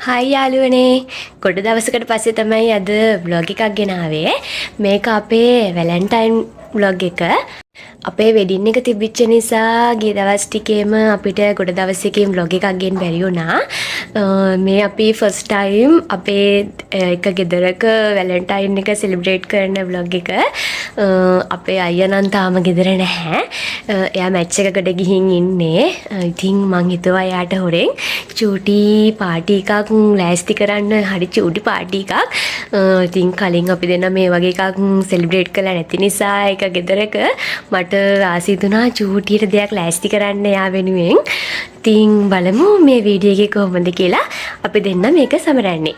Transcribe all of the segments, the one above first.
හයි යාළුවනේ. ගොඩ දවසකට පස්සේ තමයි අද vlog එකක් ගෙනාවේ. මේක අපේ වැලන්ටයින් vlog එක. අපේ වෙඩින් එක තිබිච්ච නිසා ගිය දවස් ටිකේම අපිට ගොඩ දවසකින් vlog එකක් ගෙන්න බැරි වුණා. මේ අපි first time අපේ එක ගෙදරක වැලන්ටයින් එක සෙලිබ්‍රේට් කරන vlog එක. අපේ අයියා නම් තාම ගෙදර නැහැ. එයා මැච් එකකට ගිහින් ඉන්නේ. ඉතින් මං හිතුවා එයාට හොරෙන් චූටි පාටි එකක් ලෑස්ති කරන්න. හරි චූටි පාටි එකක්. ඉතින් කලින් අපි දෙන්න මේ වගේ එකක් සෙලිබ්‍රේට් කළා නැති නිසා ඒක ගෙදරක මට ආසයි දුනා චූටියට දෙයක් ලෑස්ති කරන්න එයා වෙනුවෙන්. ඉතින් බලමු මේ වීඩියෝ එකේ කොහොමද කියලා. අපි දෙන්න මේක සමරන්නේ.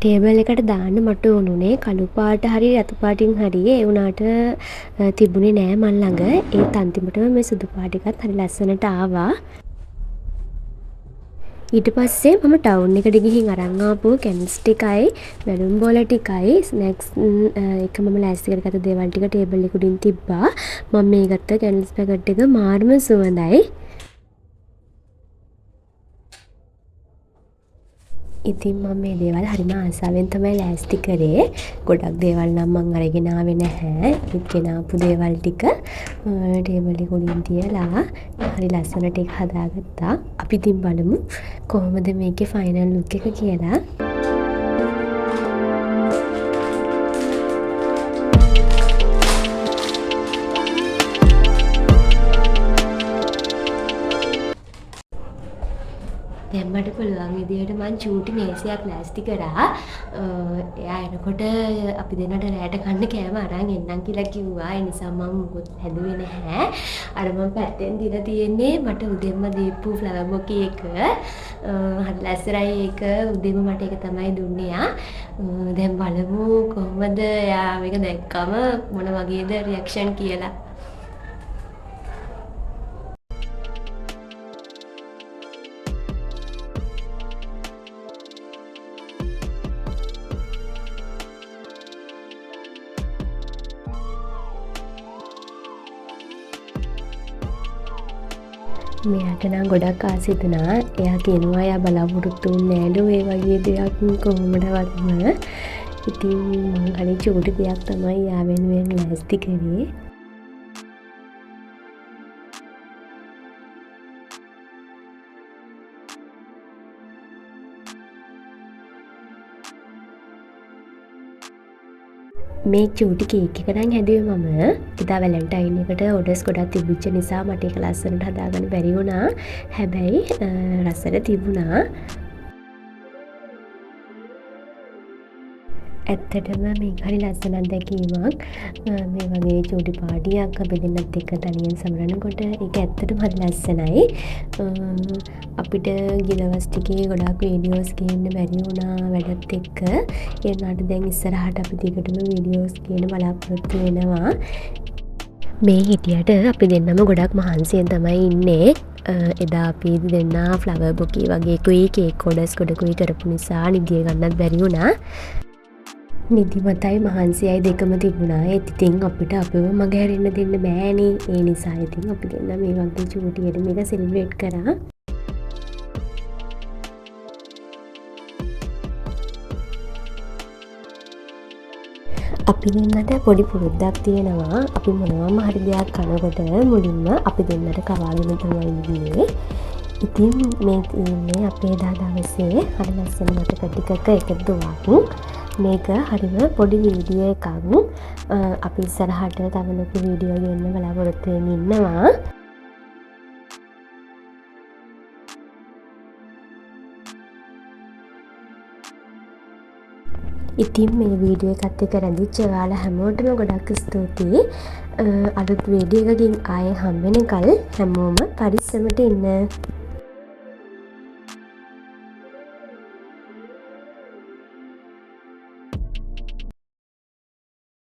ටේබල් එකට දාන්න මට ඕනුනේ කළු පාට හරි රතු පාටින් හරි ඒ උනාට තිබුණේ නෑ මන් ළඟ. ඒත් අන්තිමටම මේ සුදු පාට එකත් හරි ලස්සනට ආවා. ඊට පස්සේ මම ටවුන් එකට ගිහින් අරන් ආපු කැන්ඩල්ස් ටිකයි බැලුම් බෝල ටිකයි ස්නැක්ස් එක මම ලෑස්ති කරගත්ත දේවල් ටික ටේබල් එක උඩින් තිබ්බා. මම මේ ගත්ත කැන්ඩල්ස් පැකට් එක මාර්ම සුවඳයි. ඉතින් මම මේ දේවල් හරිම ආසාවෙන් තමයි ලෑස්ති කරේ. ගොඩක් දේවල් නම් මං අරගෙන ආවේ නැහැ. ඒත් ගෙනාපු දේවල් ටික ටේබල් එක උඩින් තියලා හරි ලස්සනට ඒක හදාගත්තා. අපි ඉතින් බලමු කොහොමද මේකේ ෆයිනල් ලුක් එක කියලා. දැන් මට පුළුවන් විදියට මං චූටි මේසයක් ලෑස්ති කරා. එයා එනකොට අපි දෙන්නට රැට කන්න කෑම අරන් එන්නම් කියලා කිව්වා. ඒ නිසා මම මොකුත් හැදුවේ නැහැ. අර මම පැත්තෙන් දීලා තියෙන්නේ මට උදෙන්ම දීපු ෆ්ලවර් බොකේ එක. හරි ලස්සනයි ඒක. උදෙන්ම මට ඒක තමයි දුන්නේ යා. දැන් බලමු කොහොමද එයා මේක දැක්කම මොන වගේද රියැක්ෂන් කියලා. මෙයාට නම් ගොඩක් ආසයි දුනා. එයා කියනවා එයා බලාපොරොත්තු වෙන්නේ නෑලු ඒ වගේ දෙයක් කොහොමදවත්ම. ඉතින් මං හරි චූටි දෙයක් තමයි එයා වෙනුවෙන් ලෑස්ති කරේ. මේ චූටි කේක් එක නම් හැදුවේ මම. එදා වැලන්ටයින් එකට ඕඩර්ස් ගොඩක් තිබිච්ච නිසා මට ඒක ලස්සනට හදාගන්න බැරි වුණා. හැබැයි රසට තිබුණා. ඇත්තටම මේක හරි ලස්සන අත්දැකීමක්. මේ වගේ චූටි පාටියක් අපි දෙන්නත් එක්ක තනියෙන් සමරනකොට ඒක ඇත්තටම හරි ලස්සනයි. අපිට ගිය දවස් ටිකේ ගොඩාක් වීඩියෝස් ගේන්න බැරි වුණා වැඩත් එක්ක. ඒ වුණාට දැන් ඉස්සරහට අපි දිගටම වීඩියෝස් ගේන්න බලාපොරොත්තු වෙනවා. මේ හිටියට අපි දෙන්නම ගොඩක් මහන්සියෙන් තමයි ඉන්නේ. එදා අපි දෙන්න ෆ්ලවර් බොකේ වගේකුයි කේක් ඕඩර්ස් ගොඩකුයි කරපු නිසා නිදිය ගන්නත් බැරි වුණා. නිදිමතයි මහන්සියයි දෙකම තිබුණා. ඒත් ඉතින් අපිට අපිව මගහැරෙන්න දෙන්න බෑනේ. ඒ නිසා ඉතින් අපි දෙන්න මේ වගේ චූටියට මේක සෙලිබ්‍රේට් කරා. අපි දෙන්නට පොඩි පුරුද්දක් තියෙනවා. අපි මොනවාම හරි දෙයක් කනකොට මුලින්ම අපි දෙන්නට කවාගෙන තමයි ඉන්නේ. ඉතින් මේ ඉන්නේ අපේ එදා දවසේ හරි ලස්සන මතක ටිකක එකතුවක්. මේක හරිම පොඩි වීඩියෝ එකක්. අපි ඉස්සරහට තව ලොකු වීඩියෝ ගන්න බලාපොරොත්තු වෙමින් ඉන්නවා. ඉතින් මේ වීඩියෝ එකත් එක්ක රැඳිච්ච ඔයාලා හැමෝටම ගොඩක් ස්තුතියි. අලුත් වීඩියෝ එකකින් ආයේ හම්බ වෙනකල් හැමෝම පරිස්සමට ඉන්න.